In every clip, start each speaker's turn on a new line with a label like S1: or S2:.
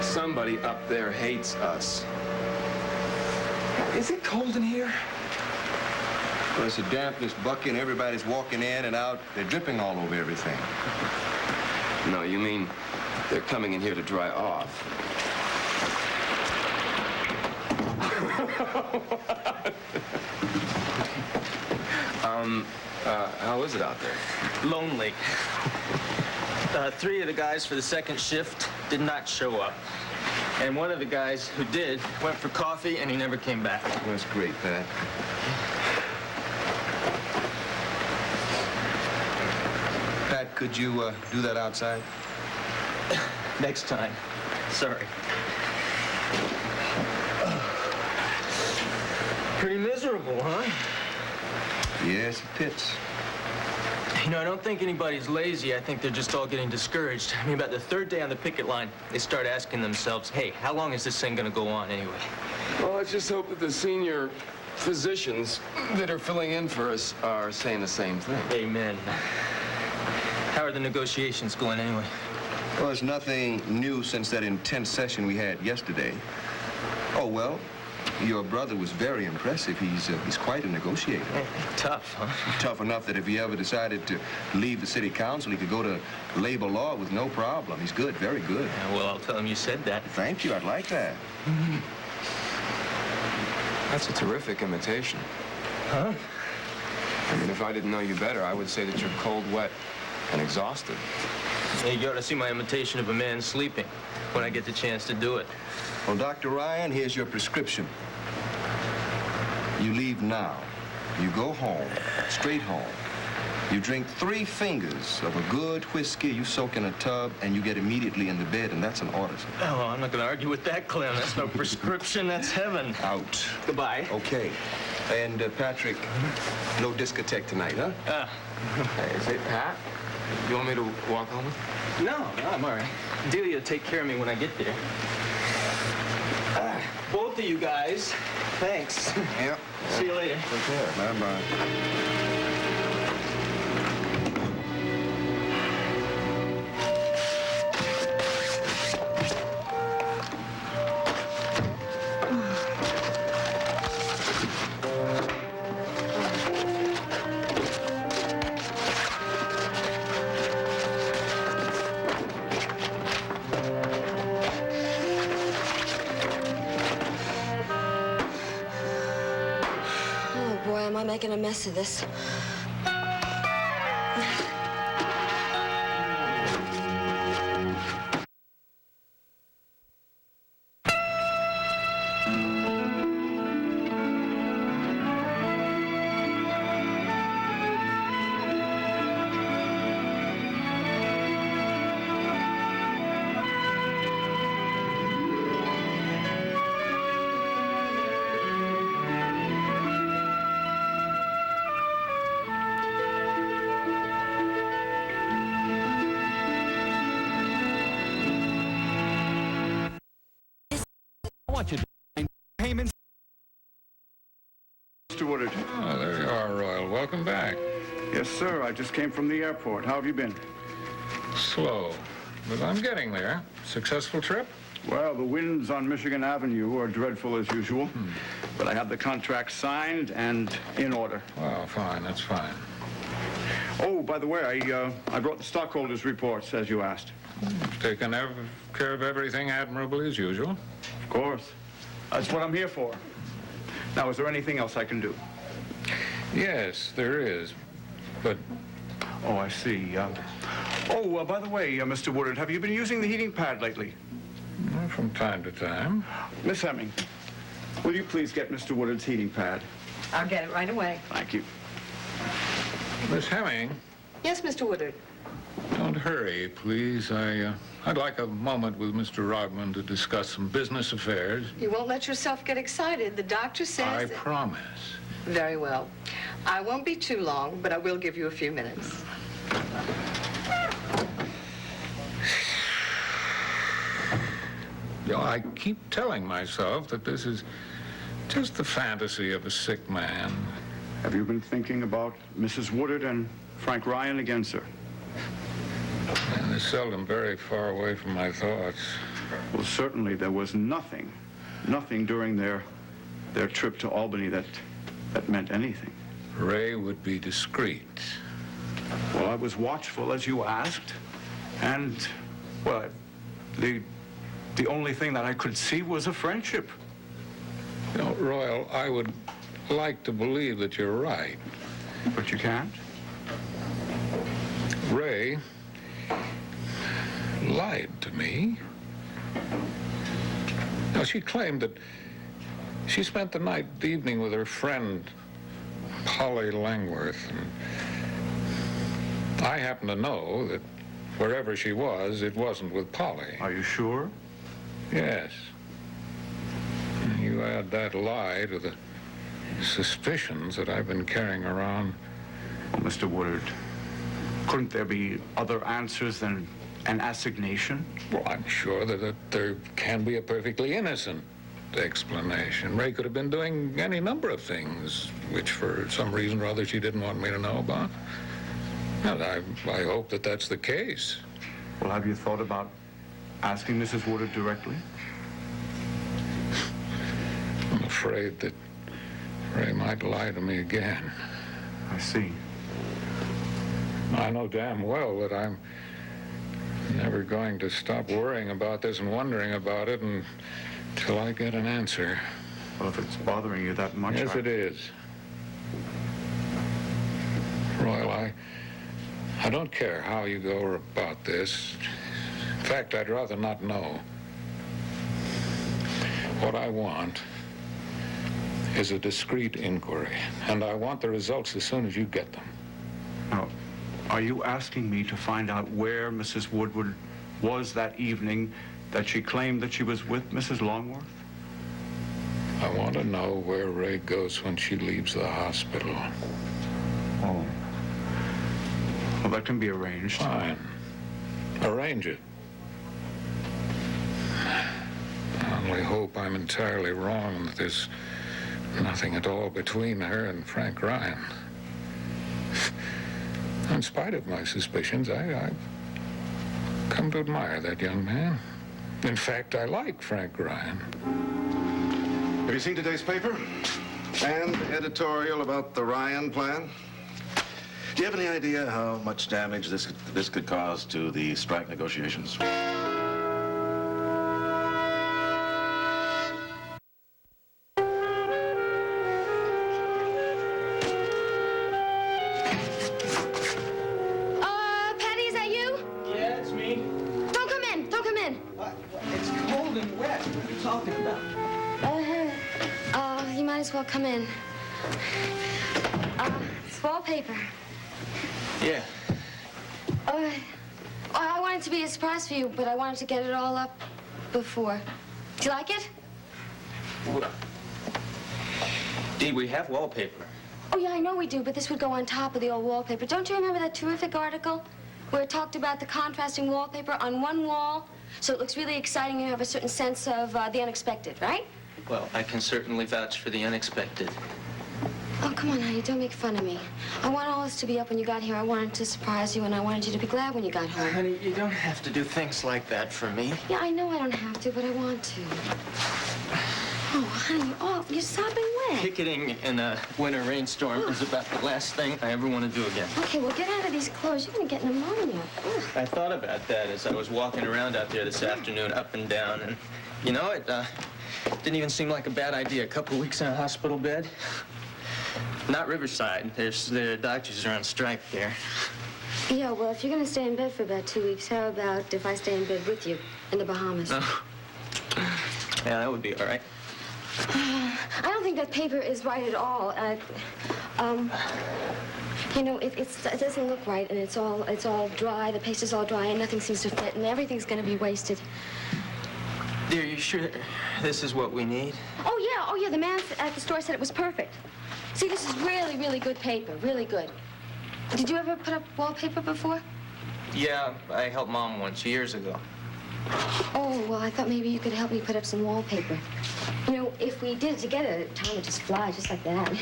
S1: Somebody up there hates us. Is it cold in here?
S2: Well, it's a dampness bucket, and everybody's walking in and out. They're dripping all over everything.
S1: No, you mean they're coming in here to dry off. How is it out there?
S3: Lonely. 3 of the guys for the second shift did not show up. And one of the guys who did went for coffee, and he never came back.
S2: That's great, Pat. Pat, could you do that outside?
S3: Next time. Sorry. Pretty miserable, huh?
S2: Yes, it fits.
S3: You know, I don't think anybody's lazy. I think they're just all getting discouraged. I mean, about the 3rd day on the picket line, they start asking themselves, hey, how long is this thing going to go on anyway?
S1: Well, let's just hope that the senior physicians that are filling in for us are saying the same thing.
S3: Amen. How are the negotiations going anyway?
S2: Well, there's nothing new since that intense session we had yesterday. Oh, well, your brother was very impressive. He's quite a negotiator.
S3: Tough, huh?
S2: Tough enough that if he ever decided to leave the city council, he could go to labor law with no problem. He's good, very good.
S3: Yeah, well, I'll tell him you said that.
S2: Thank you. I'd like that.
S1: That's a terrific imitation.
S3: Huh?
S1: I mean, if I didn't know you better, I would say that you're cold, wet, and exhausted.
S3: Hey, you ought to see my imitation of a man sleeping when I get the chance to do it.
S2: Well, Dr. Ryan, here's your prescription. You leave now. You go home, straight home. You drink 3 fingers of a good whiskey, you soak in a tub, and you get immediately into bed, and that's an order.
S3: Oh, I'm not going to argue with that, Clem. That's no prescription. That's heaven.
S2: Out.
S3: Goodbye.
S2: Okay. And, Patrick, no discotheque tonight, huh?
S1: Hey, say, Pat, you want me to walk home with you?
S3: No, I'm all right. Delia will take care of me when I get there. Both of you guys, thanks.
S2: Yep.
S3: See you later.
S2: Take care. Bye-bye.
S4: Making a mess of this.
S5: Payments. Mr. Woodard.
S6: Oh, there you are, Royal. Welcome back.
S5: Yes, sir. I just came from the airport. How have you been?
S6: Slow, but I'm getting there. Successful trip?
S5: Well, the winds on Michigan Avenue are dreadful as usual, but I have the contract signed and in order.
S6: Well, fine. That's fine.
S5: Oh, by the way, I brought the stockholders' reports, as you asked.
S6: Taken care of everything admirably as usual.
S5: Of course. That's what I'm here for. Now, is there anything else I can do?
S6: Yes, there is, but...
S5: Oh, I see. By the way, Mr. Woodard, have you been using the heating pad lately?
S6: From time to time.
S5: Miss Hemming, will you please get Mr. Woodard's heating pad?
S7: I'll get it right away.
S5: Thank you.
S6: Miss Hemming,
S7: Yes, Mr. Woodard.
S6: don't hurry, please. I'd like a moment with Mr. Rodman to discuss some business affairs.
S7: You won't let yourself get excited. The doctor says...
S6: I promise.
S7: Very well. I won't be too long, but I will give you a few minutes.
S6: You know, I keep telling myself that this is just the fantasy of a sick man.
S5: Have you been thinking about Mrs. Woodard and Frank Ryan again, sir?
S6: And it's seldom very far away from my thoughts.
S5: Well, certainly there was nothing during their trip to Albany that meant anything.
S6: Ray would be discreet.
S5: Well, I was watchful, as you asked, and, well, the only thing that I could see was a friendship.
S6: You know, Royal, I would like to believe that you're right.
S5: But you can't?
S6: Ray lied to me. Now, she claimed that she spent the evening with her friend, Polly Langworth. And I happen to know that wherever she was, it wasn't with Polly.
S5: Are you sure?
S6: Yes. You add that lie to the suspicions that I've been carrying around.
S5: Well, Mr. Woodard, couldn't there be other answers than an assignation?
S6: Well, I'm sure that there can be a perfectly innocent explanation. Ray could have been doing any number of things, which for some reason or other she didn't want me to know about. And I hope that that's the case.
S5: Well, have you thought about asking Mrs. Woodard directly?
S6: I'm afraid that Ray might lie to me again.
S5: I see.
S6: I know damn well that I'm never going to stop worrying about this and wondering about it until I get an answer.
S5: Well, if it's bothering you that much,
S6: Yes, it is. Royal, I don't care how you go about this. In fact, I'd rather not know. What I want is a discreet inquiry, and I want the results as soon as you get them.
S5: Now, are you asking me to find out where Mrs. Woodward was that evening that she claimed that she was with Mrs. Longworth?
S6: I want to know where Ray goes when she leaves the hospital.
S5: Oh. Well, that can be arranged.
S6: Fine. Arrange it. I only hope I'm entirely wrong and that there's nothing at all between her and Frank Ryan. In spite of my suspicions, I've come to admire that young man. In fact, I like Frank Ryan.
S8: Have you seen today's paper? And the editorial about the Ryan plan? Do you have any idea how much damage this could cause to the strike negotiations?
S4: Patty, is that you?
S3: Yeah, it's me.
S4: Don't come in. Don't come in.
S3: What? It's cold and wet. What are you talking about?
S4: You might as well come in. It's wallpaper.
S3: Yeah.
S4: I wanted to be a surprise for you, but I wanted to get it all up before. Do you like it?
S3: Dee, we have wallpaper.
S4: Oh, yeah, I know we do, but this would go on top of the old wallpaper. Don't you remember that terrific article where it talked about the contrasting wallpaper on one wall, so it looks really exciting and you have a certain sense of the unexpected, right?
S3: Well, I can certainly vouch for the unexpected.
S4: Oh, come on, honey, don't make fun of me. I want all this to be up when you got here. I wanted to surprise you, and I wanted you to be glad when you got home.
S3: Honey, you don't have to do things like that for me.
S4: Yeah, I know I don't have to, but I want to. Oh, honey, you're sopping wet.
S3: Picketing in a winter rainstorm is about the last thing I ever want to do again.
S4: Okay, well, get out of these clothes. You're going to get pneumonia. Ugh.
S3: I thought about that as I was walking around out there this afternoon, up and down, and, you know, it didn't even seem like a bad idea. A couple of weeks in a hospital bed. Not Riverside. The doctors are on strike there.
S4: Yeah, well, if you're going to stay in bed for about 2 weeks, how about if I stay in bed with you in the Bahamas?
S3: Oh. Yeah, that would be all right.
S4: I don't think that paper is right at all. You know, it doesn't look right, and it's all dry. The paste is all dry, and nothing seems to fit, and everything's going to be wasted.
S3: Dear, you sure this is what we need?
S4: Oh, yeah, the man at the store said it was perfect. See, this is really, really good paper, really good. Did you ever put up wallpaper before?
S3: Yeah, I helped Mom once, years ago.
S4: Oh, well, I thought maybe you could help me put up some wallpaper. You know, if we did it together, time would just fly just like that.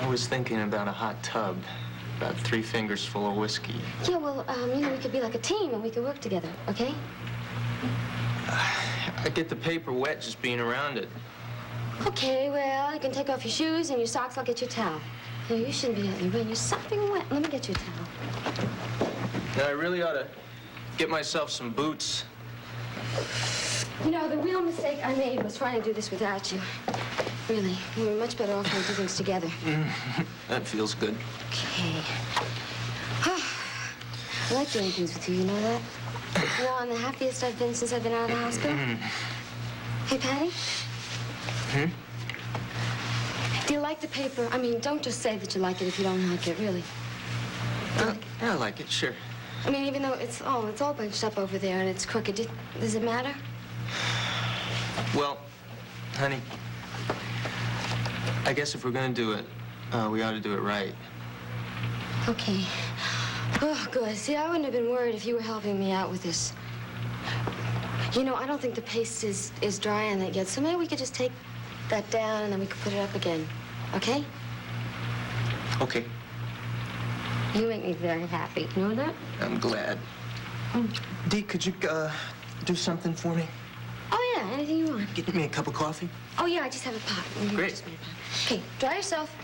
S3: I was thinking about a hot tub, about 3 fingers full of whiskey.
S4: Yeah, well, you know, we could be like a team and we could work together, okay?
S3: I get the paper wet just being around it.
S4: Okay, well, you can take off your shoes and your socks. I'll get you a towel. No, you shouldn't be out in the rain. You're sopping wet. Let me get you a towel.
S3: Now, I really ought to get myself some boots.
S4: You know, the real mistake I made was trying to do this without you. Really, we were much better off when we do things together.
S3: That feels good.
S4: Okay. I like doing things with you, you know that? You know, I'm the happiest I've been since I've been out of the hospital. Hey, Patty? Do you like the paper? I mean, don't just say that you like it if you don't like it, really.
S3: Yeah, I like it, sure.
S4: I mean, even though it's all bunched up over there and it's crooked, does it matter?
S3: Well, honey, I guess if we're gonna do it, we ought to do it right.
S4: Okay. Oh, good. See, I wouldn't have been worried if you were helping me out with this. You know, I don't think the paste is dry on it yet, so maybe we could just take that down and then we could put it up again. Okay?
S3: Okay.
S4: You make me very happy. You know that?
S3: I'm glad. Dee, could you do something for me?
S4: Oh, yeah. Anything you want.
S3: Get me a cup of coffee?
S4: Oh, yeah. I just have a pot.
S3: Great.
S4: Just a minute. Okay. Dry yourself.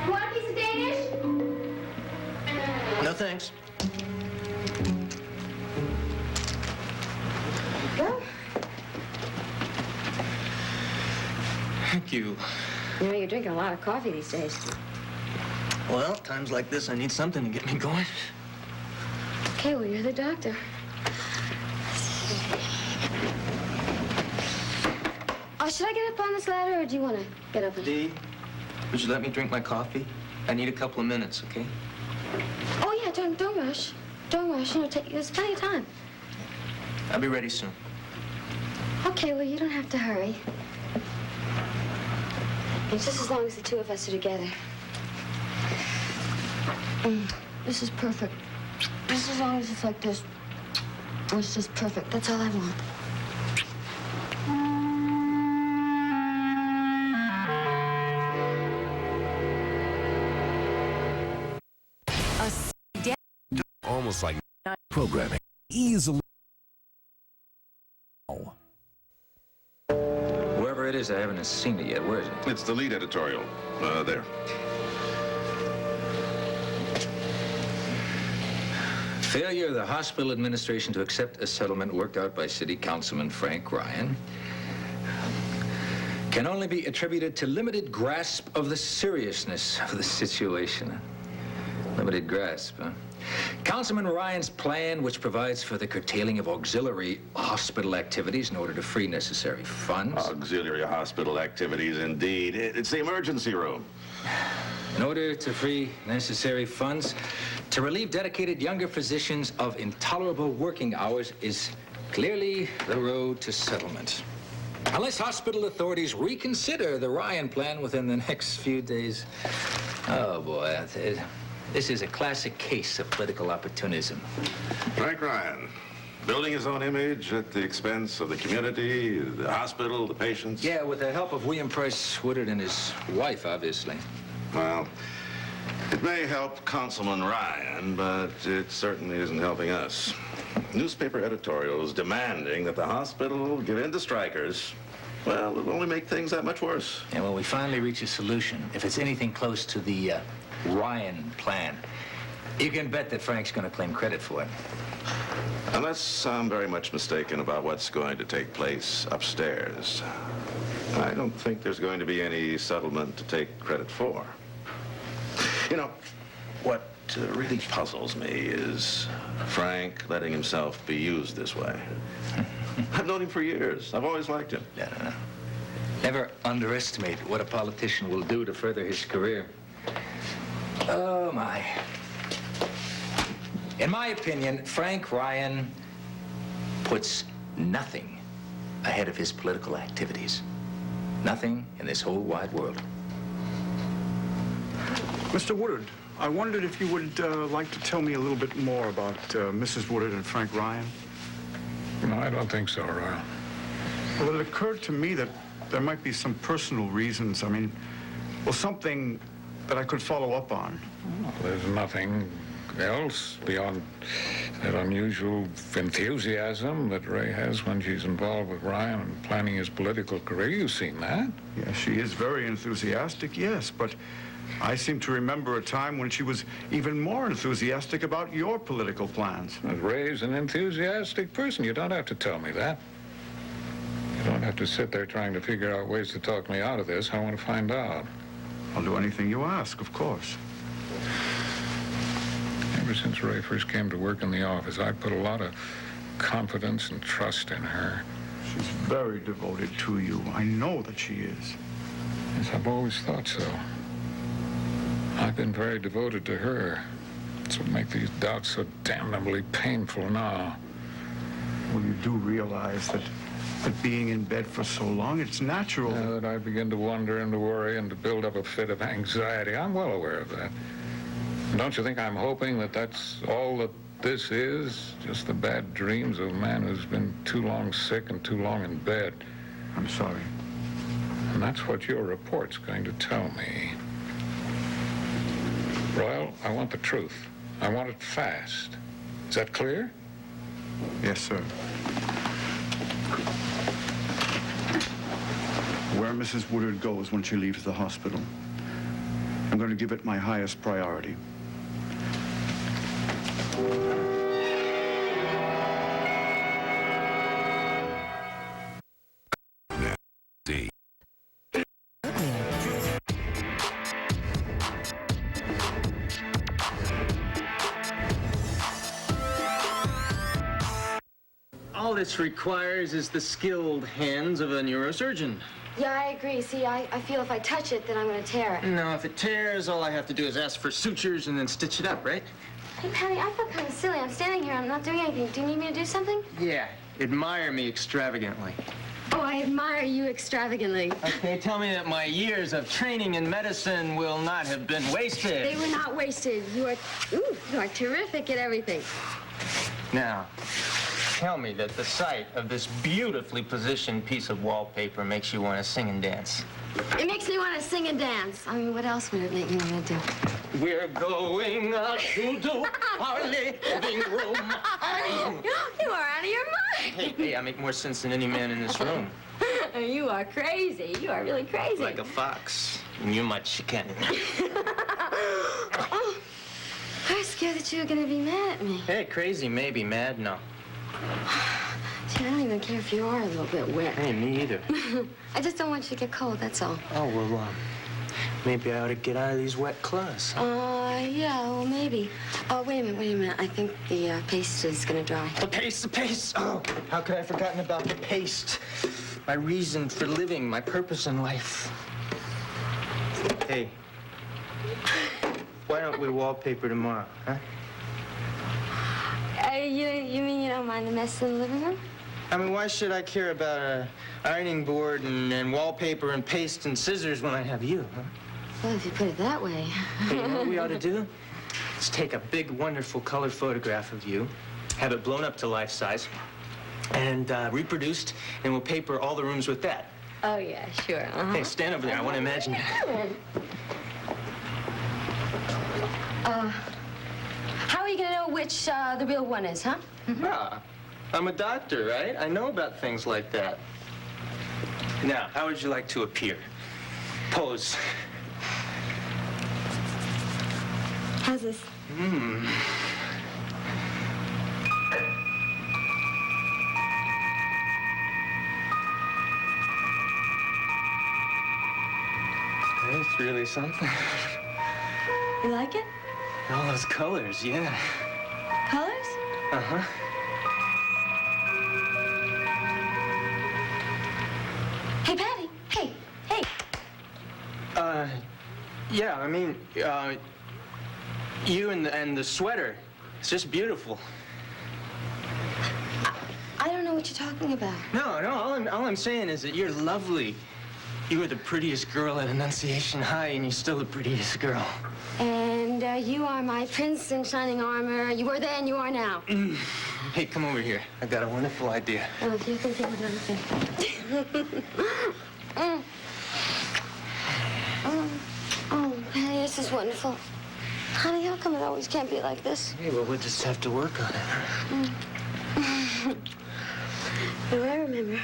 S4: Want a piece of Danish?
S3: No, thanks.
S4: Go.
S3: Thank you.
S4: You know, you're drinking a lot of coffee these days.
S3: Well, times like this, I need something to get me going.
S4: Okay, well, you're the doctor. Should I get up on this ladder, or do you want to get up?
S3: Dee, would you let me drink my coffee? I need a couple of minutes, okay?
S4: Oh, yeah, don't rush. Don't rush. You know, there's plenty of time.
S3: I'll be ready soon.
S4: Okay, well, you don't have to hurry. It's just as long as the two of us are together. This is perfect. Just as long as it's like this. It's just perfect. That's all I want.
S9: Almost like programming. Easily.
S10: Whoever it is, I haven't seen it yet. Where is it?
S8: It's the lead editorial. There.
S10: Failure of the hospital administration to accept a settlement worked out by City Councilman Frank Ryan can only be attributed to limited grasp of the seriousness of the situation. Limited grasp, huh? Councilman Ryan's plan, which provides for the curtailing of auxiliary hospital activities in order to free necessary funds.
S8: Auxiliary hospital activities, indeed. It's the emergency room.
S10: In order to free necessary funds to relieve dedicated younger physicians of intolerable working hours is clearly the road to settlement. Unless hospital authorities reconsider the Ryan plan within the next few days. Oh, boy. This is a classic case of political opportunism.
S8: Frank Ryan, building his own image at the expense of the community, the hospital, the patients.
S10: Yeah, with the help of William Price Woodard and his wife, obviously.
S8: Well, it may help Councilman Ryan, but it certainly isn't helping us. Newspaper editorials demanding that the hospital give in to strikers, well, it will only make things that much worse.
S10: And when we finally reach a solution, if it's anything close to the Ryan plan, you can bet that Frank's going to claim credit for it.
S8: Unless I'm very much mistaken about what's going to take place upstairs, I don't think there's going to be any settlement to take credit for. You know, what really puzzles me is Frank letting himself be used this way. I've known him for years. I've always liked him.
S10: No. Never underestimate what a politician will do to further his career. Oh, my. In my opinion, Frank Ryan puts nothing ahead of his political activities. Nothing in this whole wide world.
S5: Mr. Woodard, I wondered if you would like to tell me a little bit more about Mrs. Woodard and Frank Ryan.
S6: No, I don't think so, Royal.
S5: Well, it occurred to me that there might be some personal reasons. I mean, well, something that I could follow up on?
S6: Well, there's nothing else beyond that unusual enthusiasm that Ray has when she's involved with Ryan and planning his political career. You've seen that.
S5: Yeah, she is very enthusiastic, yes, but I seem to remember a time when she was even more enthusiastic about your political plans.
S6: But Ray's an enthusiastic person. You don't have to tell me that. You don't have to sit there trying to figure out ways to talk me out of this. I want to find out.
S5: I'll do anything you ask, of course.
S6: Ever since Ray first came to work in the office, I put a lot of confidence and trust in her.
S5: She's very devoted to you. I know that she is.
S6: Yes, I've always thought so. I've been very devoted to her. That's what makes these doubts so damnably painful now.
S5: Well, you do realize that being in bed for so long, it's natural.
S6: That I begin to wonder and to worry and to build up a fit of anxiety. I'm well aware of that. Don't you think I'm hoping that that's all that this is? Just the bad dreams of a man who's been too long sick and too long in bed.
S5: I'm sorry.
S6: And that's what your report's going to tell me. Royal, I want the truth. I want it fast. Is that clear?
S5: Yes, sir. Where Mrs. Woodard goes when she leaves the hospital, I'm going to give it my highest priority.
S3: All this requires is the skilled hands of a neurosurgeon.
S4: Yeah, I agree. See, I feel if I touch it, then I'm going to tear it.
S3: No, if it tears, all I have to do is ask for sutures and then stitch it up, right?
S4: Hey, Patty, I feel kind of silly. I'm standing here. I'm not doing anything. Do you need me to do something?
S3: Yeah, admire me extravagantly.
S4: Oh, I admire you extravagantly.
S3: Okay, tell me that my years of training in medicine will not have been wasted.
S4: They were not wasted. You are terrific at everything.
S3: Now, tell me that the sight of this beautifully positioned piece of wallpaper makes you want to sing and dance.
S4: It makes me want to sing and dance. I mean, what else would it make me want to do?
S3: We're going out to do our living room.
S4: You are out of your mind.
S3: Hey, I make more sense than any man in this room.
S4: You are crazy. You are really crazy.
S3: Like a fox. And you're my chicken.
S4: Oh, I was scared that you were going to be mad at me.
S3: Hey, crazy, maybe. Mad, no.
S4: Gee, I don't even care if you are a little bit wet.
S3: Hey, me either.
S4: I just don't want you to get cold, that's all.
S3: Oh, well, maybe I ought to get out of these wet clothes.
S4: Yeah, well, maybe. Oh, wait a minute. I think the paste is gonna dry.
S3: The paste! Oh, how could I have forgotten about the paste? My reason for living, my purpose in life. Hey, why don't we wallpaper tomorrow, huh?
S4: You mean you don't mind the mess in the living room?
S3: I mean, why should I care about an ironing board and wallpaper and paste and scissors when I have you, huh?
S4: Well, if you put it that way.
S3: Hey, you know what we ought to do? Let's take a big, wonderful color photograph of you, have it blown up to life size, and reproduced, and we'll paper all the rooms with that.
S4: Oh, yeah, sure.
S3: Hey, stand over there. I want to imagine you.
S4: How are you gonna know which the real one is, huh?
S3: Yeah, I'm a doctor, right? I know about things like that. Now, how would you like to appear? Pose.
S4: How's this?
S3: It's really something.
S4: You like it?
S3: All those colors, yeah.
S4: Colors?
S3: Uh-huh.
S4: Hey, Patty. Hey.
S3: Yeah, I mean, you and the sweater. It's just beautiful.
S4: I don't know what you're talking about.
S3: No, all I'm saying is that you're lovely. You were the prettiest girl at Annunciation High, and you're still the prettiest girl.
S4: And you are my prince in shining armor. You were then, you are now.
S3: Hey, come over here. I got a wonderful idea.
S4: Oh, if you can think of another thing. Oh, Patty, this is wonderful. Honey, how come it always can't be like this?
S3: Hey, well, we'll just have to work on it.
S4: Well, I remember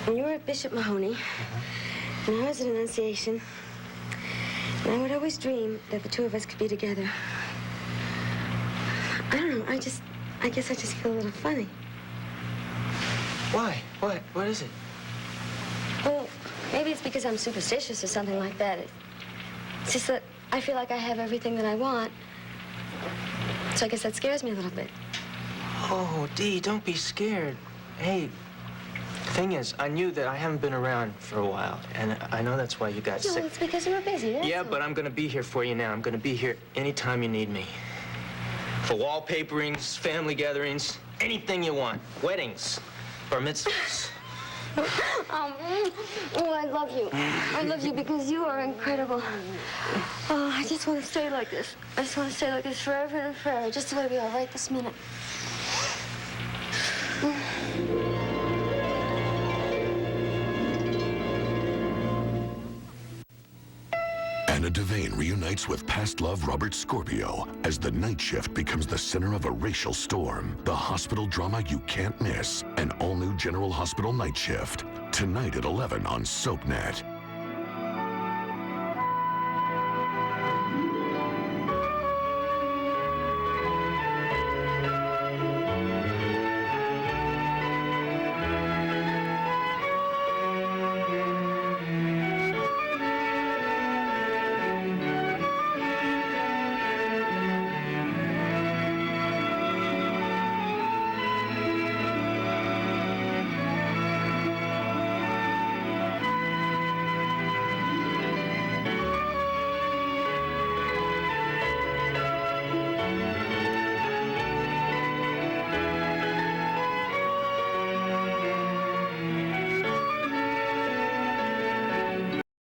S4: when you were at Bishop Mahoney, and I was at Annunciation, and I would always dream that the two of us could be together. I don't know, I guess I just feel a little funny.
S3: Why? What is it?
S4: Well, maybe it's because I'm superstitious or something like that. It's just that I feel like I have everything that I want. So I guess that scares me a little bit.
S3: Oh, Dee, don't be scared. Hey, the thing is, I knew that I haven't been around for a while, and I know that's why you got
S4: No,
S3: sick.
S4: it's because you were busy, that's
S3: Yeah,
S4: all.
S3: but I'm gonna be here for you now. I'm gonna be here anytime you need me. For wallpaperings, family gatherings, anything you want. Weddings, bar mitzvahs.
S4: Oh, I love you. I love you because you are incredible. Oh, I just want to stay like this. I just want to stay like this forever and forever, just the way we are right this minute.
S11: Anna Devane reunites with past love Robert Scorpio as the night shift becomes the center of a racial storm. The hospital drama you can't miss. An all-new General Hospital Night Shift. Tonight at 11 on SoapNet.